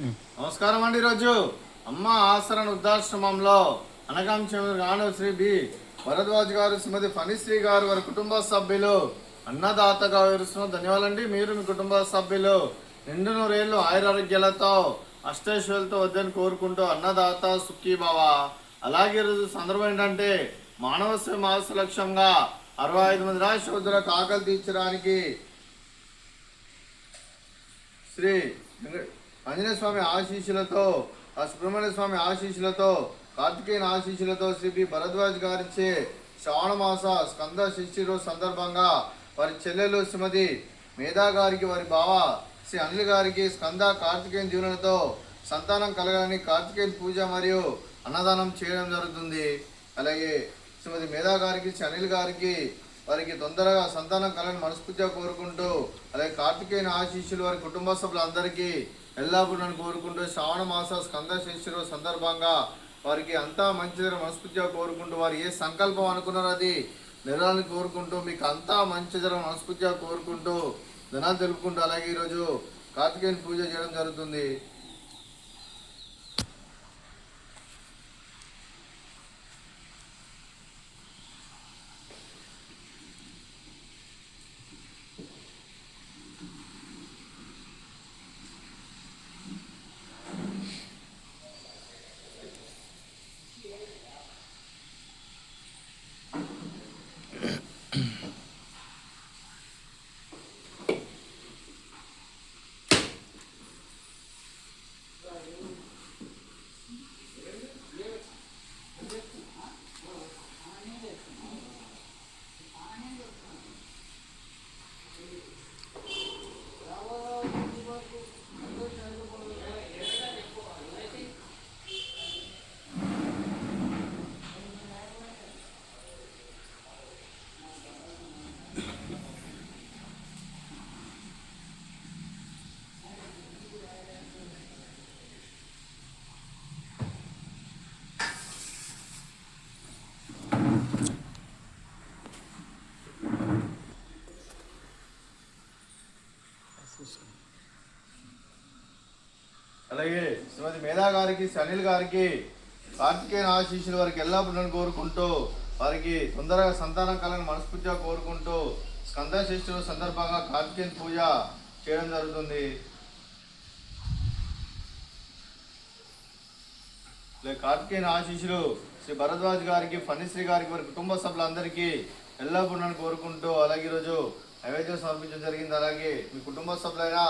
నమస్కారం అండి. ఈరోజు అమ్మ ఆసరణ వృద్ధాశ్రమంలో అనకాంశ శ్రీ బి భరద్వాజ్ గారు, శ్రీమతి ఫణిశ్రీ గారు, వారి కుటుంబ సభ్యులు అన్నదాతగా వివరిస్తున్న ధన్యవాదాలండి. మీరు మీ కుటుంబ సభ్యులు నిండు నూరేళ్లు ఆయురారోగ్యాలతో అష్టైశ్వర్యాలతో వద్దని కోరుకుంటూ అన్నదాత సుఖీ భవ. అలాగే ఈరోజు సందర్భం ఏంటంటే మానవ మాస లక్ష్యంగా 65 మంది రాష్ట్రోద్దులకు ఆకలి తీర్చడానికి శ్రీ ఆంజనేయ స్వామి ఆశీస్సులతో, ఆ సుబ్రహ్మణ్య స్వామి ఆశీస్సులతో, కార్తికేయన ఆశీస్సులతో శ్రీ బి భరద్వాజ్ గారిచే శ్రావణ మాస స్కంద షష్ఠి రోజు సందర్భంగా వారి చెల్లెలు శ్రీమతి మేధా గారికి, వారి బావ శ్రీ అనిల్ గారికి స్కంద కార్తికేయన దీవెనలతో సంతానం కలగాలని కార్తికేయన పూజ మరియు అన్నదానం చేయడం జరుగుతుంది. అలాగే శ్రీమతి మేధా గారికి, శ్రీ అనిల్ గారికి వారికి తొందరగా సంతానం కలని మనస్ఫూర్తిగా కోరుకుంటూ, అలాగే కార్తికేయన ఆశీస్సులు వారి కుటుంబ సభ్యులందరికీ ఎల్లప్పుడూ కోరుకుంటూ, శ్రావణ మాస స్కంద షష్ఠి రోజు సందర్భంగా వారికి అంతా మంచిదని మనస్ఫూర్తిగా కోరుకుంటూ, వారు ఏ సంకల్పం అనుకున్నారో అది నెరవేరాలని కోరుకుంటూ, మీకు అంతా మంచి జరగ మనస్ఫూర్తిగా కోరుకుంటూ ధనాలు తెలుపుకుంటూ, అలాగే ఈరోజు కార్తికేయన పూజ చేయడం జరుగుతుంది. అలాగే శ్రీమతి మేధా గారికి, అనిల్ గారికి కార్తికేయన ఆశీస్సులు వారికి ఎల్లప్పుడూ కోరుకుంటూ, వారికి తొందరగా సంతానం కలని మనస్ఫూర్తిగా కోరుకుంటూ స్కంద షష్ఠి సందర్భంగా కార్తికేయన పూజ చేయడం జరుగుతుంది. కార్తికేయన ఆశీస్సులు శ్రీ భరద్వాజ్ గారికి, ఫణిశ్రీ గారికి, వారి కుటుంబ సభ్యులందరికీ ఎల్లప్పుడూ కోరుకుంటూ, అలాగే ఈరోజు నైవేద్యం సమర్పించడం జరిగింది. అలాగే మీ కుటుంబ సభ్యులైన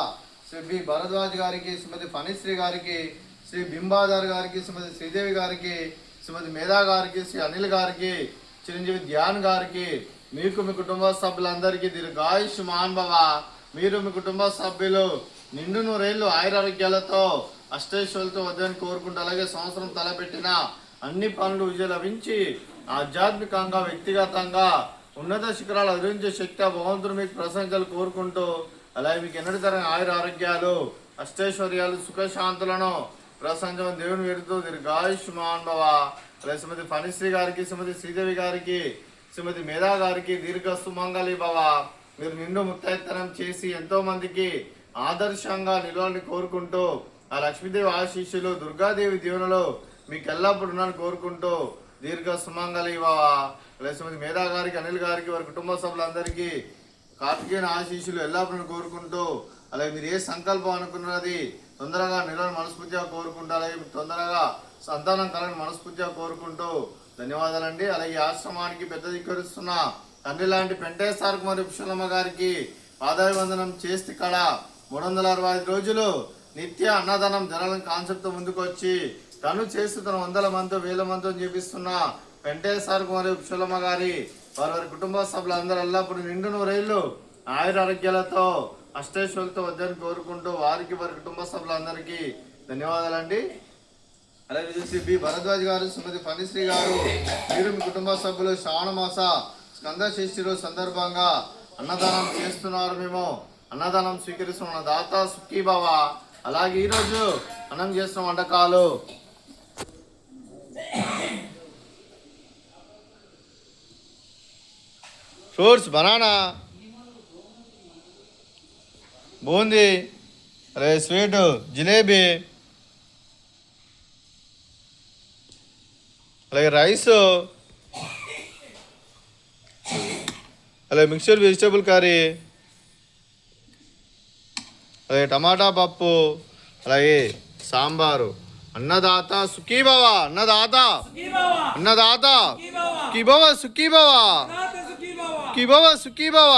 శ్రీ బి భరద్వాజ్ గారికి, శ్రీమతి ఫణిశ్రీ గారికి, శ్రీ బింబాధర్ గారికి, శ్రీమతి శ్రీదేవి గారికి, శ్రీమతి మేధా గారికి, శ్రీ అనిల్ గారికి, చిరంజీవి ధ్యాన్ గారికి, మీకు మీ కుటుంబ సభ్యులందరికీ దీర్ఘాయుష్మాన్ భవ. మీరు మీ కుటుంబ సభ్యులు నిండు నూరేళ్లు ఆయురారోగ్యాలతో అష్టైశ్వర్యాలతో వద్దని కోరుకుంటూ, అలాగే సంవత్సరం తలపెట్టిన అన్ని పనులు విజయం లభించి ఆధ్యాత్మికంగా, వ్యక్తిగతంగా ఉన్నత శిఖరాలు అధిరించే శక్తి భగవంతుడు మీకు ప్రశంసలు కోరుకుంటూ, అలాగే మీకు ఎన్నటి తరం ఆయురారోగ్యాలు, అష్టైశ్వర్యాలు, సుఖశాంతులను ప్రశంసమని దేవుని వేడుతూ దీర్ఘాయుష్మాన్ భవ. అలాగే శ్రీమతి ఫణిశ్రీ గారికి, శ్రీమతి శ్రీదేవి గారికి, శ్రీమతి మేధా గారికి దీర్ఘ సుమంగళి భవ. మీరు నిండు ముత్తైతనం చేసి ఎంతో మందికి ఆదర్శంగా నిలవాలని కోరుకుంటూ, ఆ లక్ష్మీదేవి ఆశీస్సులు, దుర్గాదేవి దీవెనలు మీకు ఎల్లప్పుడూ ఉన్నాను కోరుకుంటూ దీర్ఘ సుమంగళి భవ. అలాగే శ్రీమతి మేధా గారికి, అనిల్ గారికి, వారి కుటుంబ సభ్యులందరికీ కార్తికేయన ఆశీస్సులు ఎల్లప్పుడూ కోరుకుంటూ, అలాగే మీరు ఏ సంకల్పం అనుకున్నది తొందరగా నిలవని మనస్ఫూర్తిగా కోరుకుంటూ, అలాగే తొందరగా సంతానం కలని మనస్ఫూర్తిగా కోరుకుంటూ ధన్యవాదాలండి. అలాగే ఆశ్రమానికి పెద్ద ధిక్కరిస్తున్న తండ్రి లాంటి పెంటేశ్వర కుమారి పుష్పలమ్మ గారికి పాదాభివందనం చేస్తే ఇక్కడ 365 రోజులు నిత్య అన్నదానం జనాలను కాన్సెప్ట్తో ముందుకు వచ్చి తను చేస్తూ తన 100 మందితో 1000 మందితో చేపిస్తున్న పెంటేశ్వర కుమారి పుష్పలమ్మ గారి, వారి కుటుంబ సభ్యులందరూ ఎల్లప్పుడూ నిండు నూరేళ్లు ఆయురారోగ్యాలతో అష్టైశ్వర్యాలతో వద్దని కోరుకుంటూ వారికి, వారి కుటుంబ సభ్యులందరికీ ధన్యవాదాలండి. అలాగే శ్రీ బి భరద్వాజ్ గారు, శ్రీమతి ఫణిశ్రీ గారు, మీరు మీ కుటుంబ సభ్యులు శ్రావణ మాస స్కంద షష్ఠి రోజు సందర్భంగా అన్నదానం చేస్తున్నారు. మేము అన్నదానం స్వీకరిస్తున్న దాత సుఖీ భవ. అలాగే ఈరోజు అన్నం చేస్తున్న వంటకాలు ఫ్రూట్స్, బనానా, బూందీ, అలాగే స్వీటు, జిలేబీ, అలాగే రైస్, అలాగే మిక్స్చర్ వెజిటేబుల్ కర్రీ, అలాగే టమాటా పప్పు, అలాగే సాంబారు. అన్నదాత సుఖీభవ, అన్నదాత అన్నదాత సుఖీభవ, సుఖీభవ సుఖీభవ సుఖీభవ.